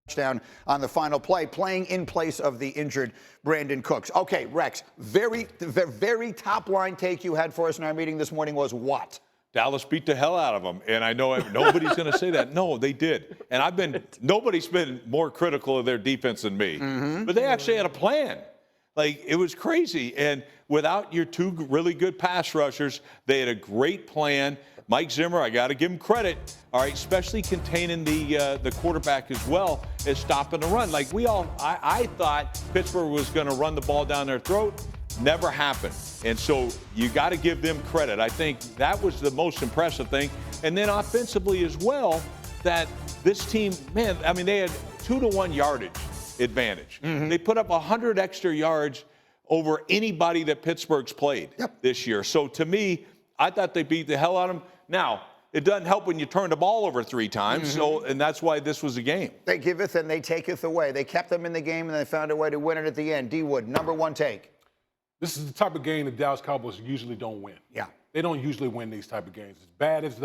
touchdown on the final play, playing in place of the injured Brandon Cooks. Okay, Rex, the very top line take you had for us in our meeting this morning was what? Dallas beat the hell out of them, and I know nobody's going to say that. No, they did. And nobody's been more critical of their defense than me. Mm-hmm. But they actually had a plan. Like, it was crazy. And without your two really good pass rushers, they had a great plan. Mike Zimmer, I got to give him credit, all right, especially containing the quarterback as well as stopping the run. Like I thought Pittsburgh was going to run the ball down their throat. Never happened. And so you got to give them credit. I think that was the most impressive thing. And then offensively as well, that this team, man, I mean, they had 2-to-1 yardage advantage. Mm-hmm. They put up 100 extra yards over anybody that Pittsburgh's played this year. So to me, I thought they beat the hell out of them. Now, it doesn't help when you turn the ball over 3 times, and that's why this was a game. They giveth and they taketh away. They kept them in the game, and they found a way to win it at the end. D. Wood, number one take. This is the type of game the Dallas Cowboys usually don't win. Yeah. They don't usually win these type of games. As bad as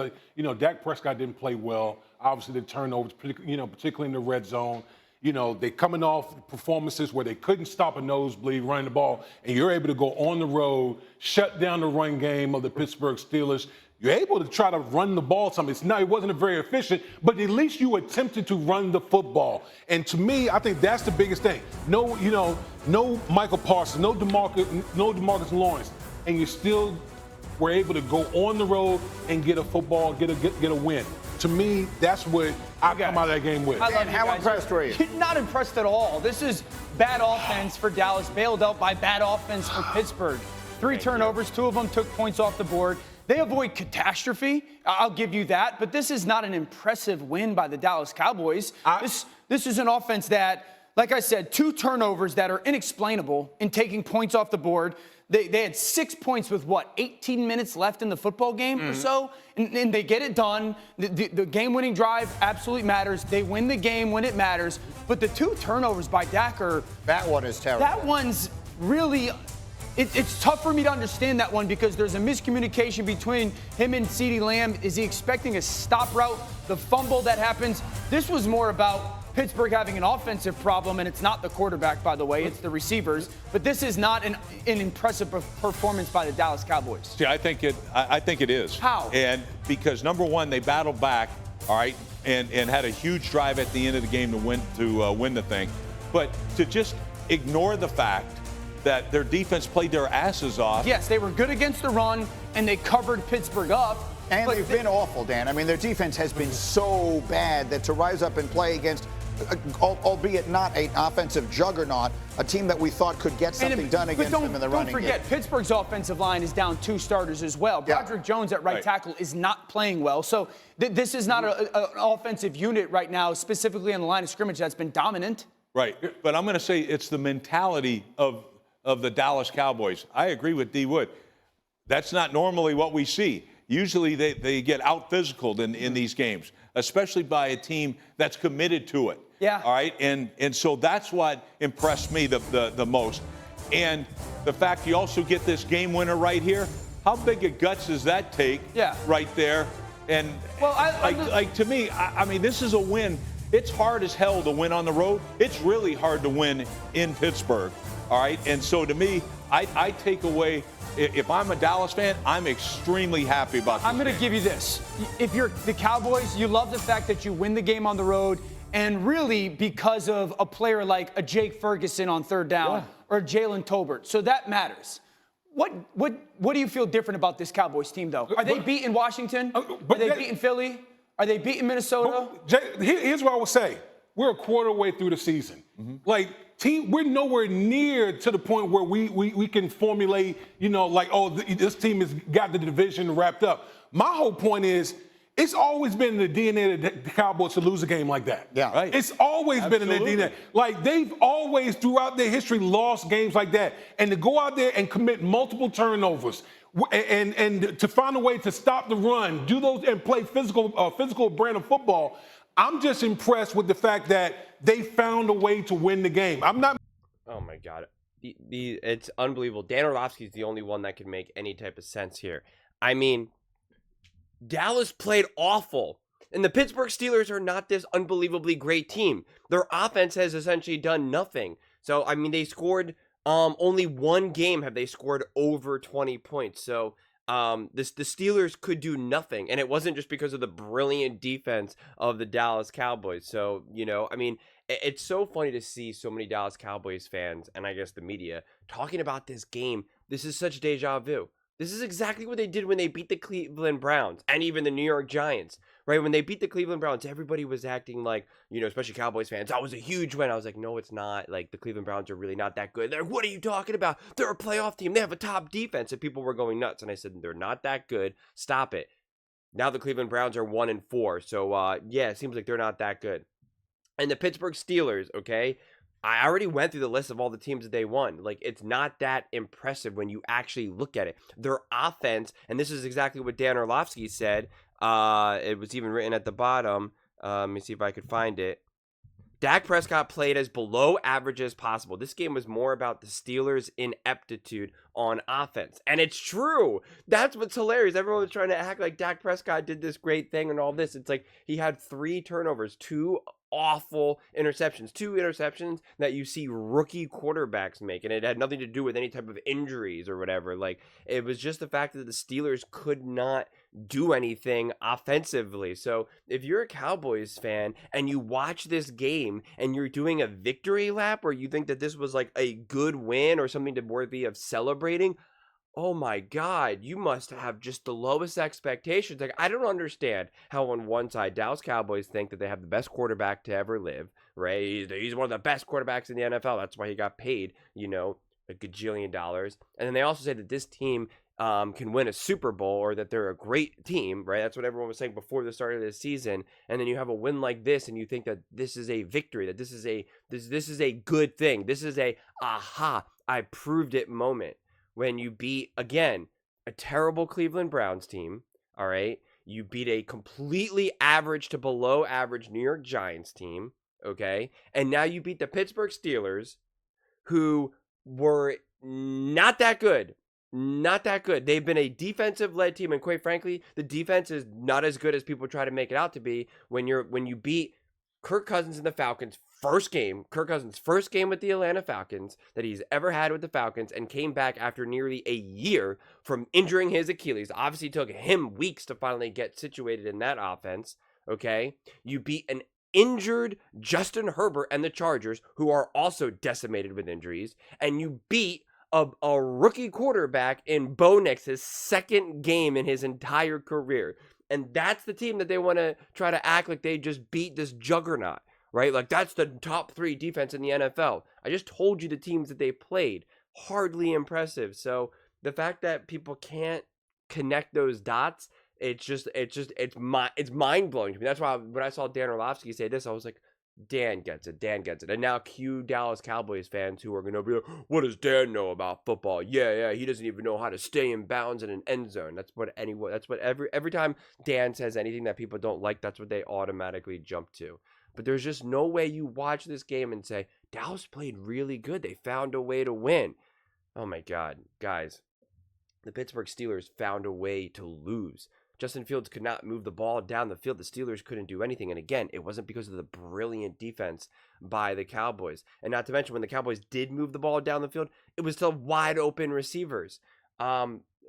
Dak Prescott didn't play well. Obviously, the turnovers, particularly in the red zone. They coming off performances where they couldn't stop a nosebleed running the ball, and you're able to go on the road, shut down the run game of the Pittsburgh Steelers. You're able to try to run the ball some. It wasn't very efficient, but at least you attempted to run the football. And to me, I think that's the biggest thing. No Michael Parsons, no DeMarcus Lawrence, and you still were able to go on the road and get a football, get a win. To me, that's what I come out of that game with. And how impressed were you? Not impressed at all. This is bad offense for Dallas, bailed out by bad offense for Pittsburgh. 3 turnovers, 2 of them took points off the board. They avoid catastrophe. I'll give you that. But this is not an impressive win by the Dallas Cowboys. This is an offense that, like I said, 2 turnovers that are inexplainable in taking points off the board. They had 6 points with, 18 minutes left in the football game or so? And they get it done. The game-winning drive absolutely matters. They win the game when it matters. But the 2 turnovers by Dak are... That one is terrible. That one's really... It's tough for me to understand that one because there's a miscommunication between him and CeeDee Lamb. Is he expecting a stop route? The fumble that happens. This was more about Pittsburgh having an offensive problem, and it's not the quarterback, by the way. It's the receivers. But this is not an impressive performance by the Dallas Cowboys. See, I think it is. How? And because, number one, they battled back, all right, and had a huge drive at the end of the game to win the thing. But to just ignore the fact that their defense played their asses off. Yes, they were good against the run, and they covered Pittsburgh up. And they've been awful, Dan. I mean, their defense has been so bad that to rise up and play against, albeit not an offensive juggernaut, a team that we thought could get something done against them in the running game. Don't forget, Pittsburgh's offensive line is down 2 starters as well. Broderick Jones at right tackle is not playing well. So this is not an offensive unit right now, specifically on the line of scrimmage, that's been dominant. Right. But I'm going to say it's the mentality of the Dallas Cowboys. I agree with D. Wood. That's not normally what we see. Usually they get out-physicaled in these games, especially by a team that's committed to it. Yeah. All right? And so that's what impressed me the most. And the fact you also get this game winner right here, how big a guts does that take right there? And to me, I mean, this is a win. It's hard as hell to win on the road. It's really hard to win in Pittsburgh. All right, and so to me, I take away, if I'm a Dallas fan, I'm extremely happy about this. I'm going to give you this. If you're the Cowboys, you love the fact that you win the game on the road, and really because of a player like a Jake Ferguson on 3rd down or Jalen Tolbert. So that matters. What do you feel different about this Cowboys team, though? Are they beating Washington? Are they beating Philly? Are they beating Minnesota? Here's what I would say. We're a quarter way through the season. We're nowhere near to the point where we can formulate, this team has got the division wrapped up. My whole point is, it's always been in the DNA of the Cowboys to lose a game like that. Yeah. Right. It's always been in their DNA. Like, they've always, throughout their history, lost games like that. And to go out there and commit multiple turnovers and to find a way to stop the run, do those and play physical brand of football, I'm just impressed with the fact that they found a way to win the game. I'm not. Oh my God, it's unbelievable. Dan Orlovsky is the only one that can make any type of sense here. I mean, Dallas played awful. And the Pittsburgh Steelers are not this unbelievably great team. Their offense has essentially done nothing. So, I mean, they scored only one game have they scored over 20 points. So, the Steelers could do nothing. And it wasn't just because of the brilliant defense of the Dallas Cowboys. So, you know, I mean, it's so funny to see so many Dallas Cowboys fans, and I guess the media, talking about this game. This is such deja vu. This is exactly what they did when they beat the Cleveland Browns and even the New York Giants, right? When they beat the Cleveland Browns, everybody was acting like, you know, especially Cowboys fans, that was a huge win. I was like, no, it's not. Like, the Cleveland Browns are really not that good. They're, what are you talking about? They're a playoff team. They have a top defense. And people were going nuts. And I said, they're not that good. Stop it. Now the Cleveland Browns are 1-4. So, yeah, it seems like they're not that good. And the Pittsburgh Steelers, okay? I already went through the list of all the teams that they won. Like, it's not that impressive when you actually look at it. Their offense, and this is exactly what Dan Orlovsky said. It was even written at the bottom. Let me see if I could find it. Dak Prescott played as below average as possible. This game was more about the Steelers' ineptitude on offense. And it's true. That's what's hilarious. Everyone was trying to act like Dak Prescott did this great thing and all this. It's like he had 3 turnovers, 2 awful interceptions, 2 interceptions that you see rookie quarterbacks make, and it had nothing to do with any type of injuries or whatever. Like, it was just the fact that the Steelers could not do anything offensively. So if you're a Cowboys fan and you watch this game and you're doing a victory lap, or you think that this was like a good win or something to worthy of celebrating, oh my God, you must have just the lowest expectations. Like, I don't understand how on one side Dallas Cowboys think that they have the best quarterback to ever live, right? He's one of the best quarterbacks in the NFL. That's why he got paid, you know, a gajillion dollars. And then they also say that this team can win a Super Bowl, or that they're a great team, right? That's what everyone was saying before the start of this season. And then you have a win like this, and you think that this is a victory, that this is a good thing. This is a aha, I proved it moment. When you beat, again, a terrible Cleveland Browns team, all right? You beat a completely average to below average New York Giants team, okay? And now you beat the Pittsburgh Steelers, who were not that good. Not that good. They've been a defensive-led team, and quite frankly, the defense is not as good as people try to make it out to be. When you beat Kirk Cousins and the Falcons' Kirk Cousins' first game with the Atlanta Falcons that he's ever had with the Falcons, and came back after nearly a year from injuring his Achilles. Obviously, it took him weeks to finally get situated in that offense, okay? You beat an injured Justin Herbert and the Chargers, who are also decimated with injuries, and you beat a rookie quarterback in Bo Nix, his second game in his entire career. And that's the team that they want to try to act like they just beat this juggernaut, right? Like, that's the top 3 defense in the NFL. I just told you the teams that they played. Hardly impressive. So the fact that people can't connect those dots, it's mind-blowing to me. That's why when I saw Dan Orlovsky say this, I was like, Dan gets it. And now cue Dallas Cowboys fans who are going to be like, what does Dan know about football? Yeah, he doesn't even know how to stay in bounds in an end zone. That's what every time Dan says anything that people don't like, that's what they automatically jump to. But there's just no way you watch this game and say, Dallas played really good. They found a way to win. Oh my God, guys. The Pittsburgh Steelers found a way to lose. Justin Fields could not move the ball down the field. The Steelers couldn't do anything. And again, it wasn't because of the brilliant defense by the Cowboys. And not to mention, when the Cowboys did move the ball down the field, it was to wide open receivers.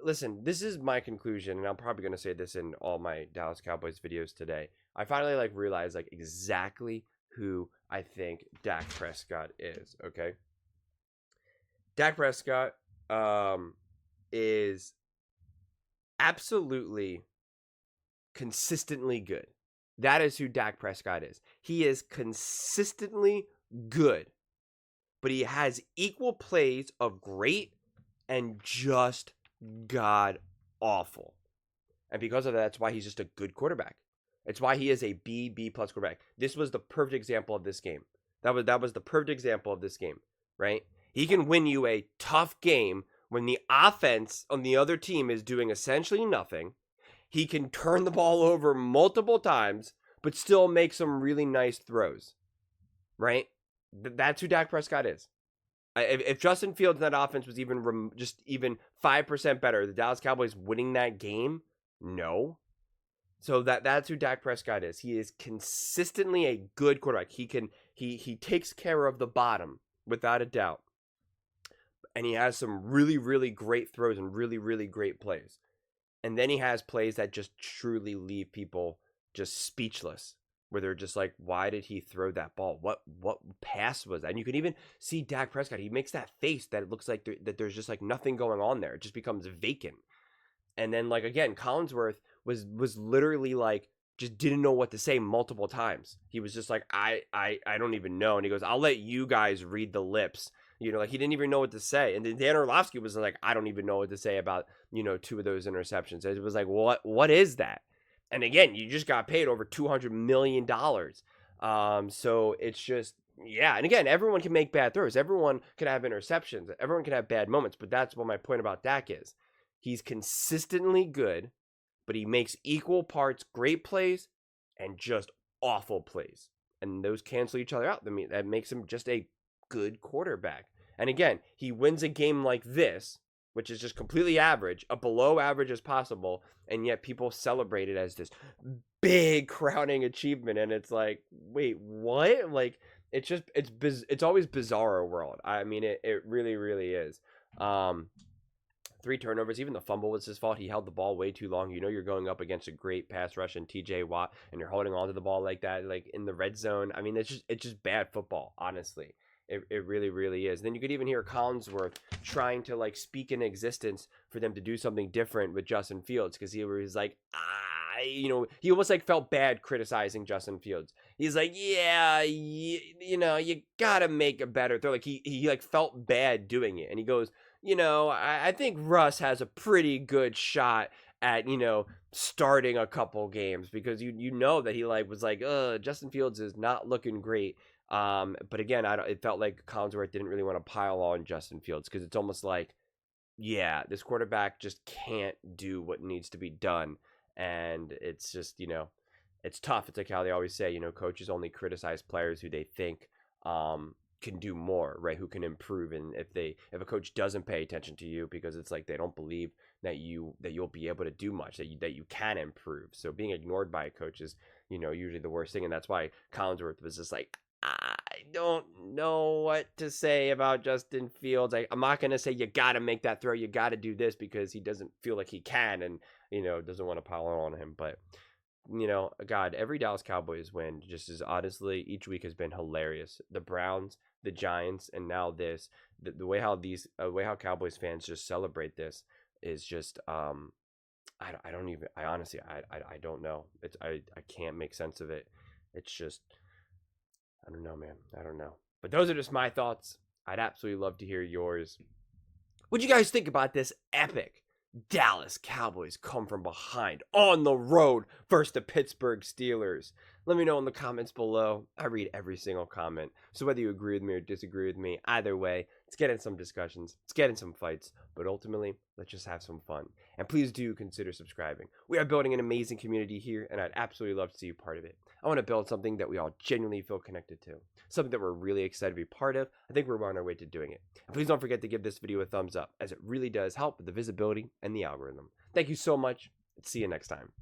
Listen, this is my conclusion, and I'm probably going to say this in all my Dallas Cowboys videos today. I finally realized exactly who I think Dak Prescott is, okay? Dak Prescott is absolutely consistently good. That is who Dak Prescott is. He is consistently good, but he has equal plays of great and just god awful. And because of that, that's why he's just a good quarterback. It's why he is a B+ quarterback. This was the perfect example of this game. That was the perfect example of this game, right? He can win you a tough game when the offense on the other team is doing essentially nothing. He can turn the ball over multiple times, but still make some really nice throws, right? That's who Dak Prescott is. If Justin Fields in that offense was even 5% better, the Dallas Cowboys winning that game? No. So that's who Dak Prescott is. He is consistently a good quarterback. He takes care of the bottom without a doubt. And he has some really, really great throws and really, really great plays. And then he has plays that just truly leave people just speechless, where they're just like, why did he throw that ball? What pass was that? And you can even see Dak Prescott. He makes that face that it looks like that there's just like nothing going on there. It just becomes vacant. And then like again, Collinsworth was literally like just didn't know what to say multiple times. He was just like, I don't even know. And he goes, I'll let you guys read the lips. You know, like he didn't even know what to say. And then Dan Orlovsky was like, I don't even know what to say about, you know, 2 of those interceptions. It was like, what is that? And again, you just got paid over $200 million. So it's just, yeah. And again, everyone can make bad throws. Everyone can have interceptions. Everyone can have bad moments. But that's what my point about Dak is. He's consistently good, but he makes equal parts great plays and just awful plays. And those cancel each other out. I mean, that makes him just a good quarterback. And again, he wins a game like this, which is just completely average, a below average as possible, and yet people celebrate it as this big crowning achievement. And it's like, wait, what? Like, it's always bizarro world. I mean, it really, really is. 3 turnovers, even the fumble was his fault. He held the ball way too long. You know, you're going up against a great pass rush and TJ Watt, and you're holding on to the ball like that, like in the red zone. I mean, it's just bad football, honestly. It really, really is. Then you could even hear Collinsworth trying to like speak in existence for them to do something different with Justin Fields, because he was like, you know, he almost like felt bad criticizing Justin Fields. He's like, yeah, you know, you gotta make a better throw. Like he like felt bad doing it, and he goes, you know, I think Russ has a pretty good shot at, you know, starting a couple games, because you know that he like was like, Justin Fields is not looking great. But again, it felt like Collinsworth didn't really want to pile on Justin Fields, because it's almost like, yeah, this quarterback just can't do what needs to be done. And it's just, you know, it's tough. It's like how they always say, you know, coaches only criticize players who they think can do more, right? Who can improve. And if a coach doesn't pay attention to you, because it's like they don't believe that you'll be able to do much, that you can improve. So being ignored by a coach is, you know, usually the worst thing. And that's why Collinsworth was just like, I don't know what to say about Justin Fields. I'm not going to say you got to make that throw, you got to do this, because he doesn't feel like he can, and, you know, doesn't want to pile on him. But, you know, God, every Dallas Cowboys win just as honestly each week has been hilarious. The Browns, the Giants, and now this, the way how Cowboys fans just celebrate this is just, I honestly don't know. I can't make sense of it. It's just, I don't know, man. I don't know. But those are just my thoughts. I'd absolutely love to hear yours. What do you guys think about this epic Dallas Cowboys come from behind on the road versus the Pittsburgh Steelers? Let me know in the comments below. I read every single comment. So whether you agree with me or disagree with me, either way, let's get in some discussions. Let's get in some fights. But ultimately, let's just have some fun. And please do consider subscribing. We are building an amazing community here, and I'd absolutely love to see you part of it. I want to build something that we all genuinely feel connected to. Something that we're really excited to be part of. I think we're on our way to doing it. And please don't forget to give this video a thumbs up, as it really does help with the visibility and the algorithm. Thank you so much. See you next time.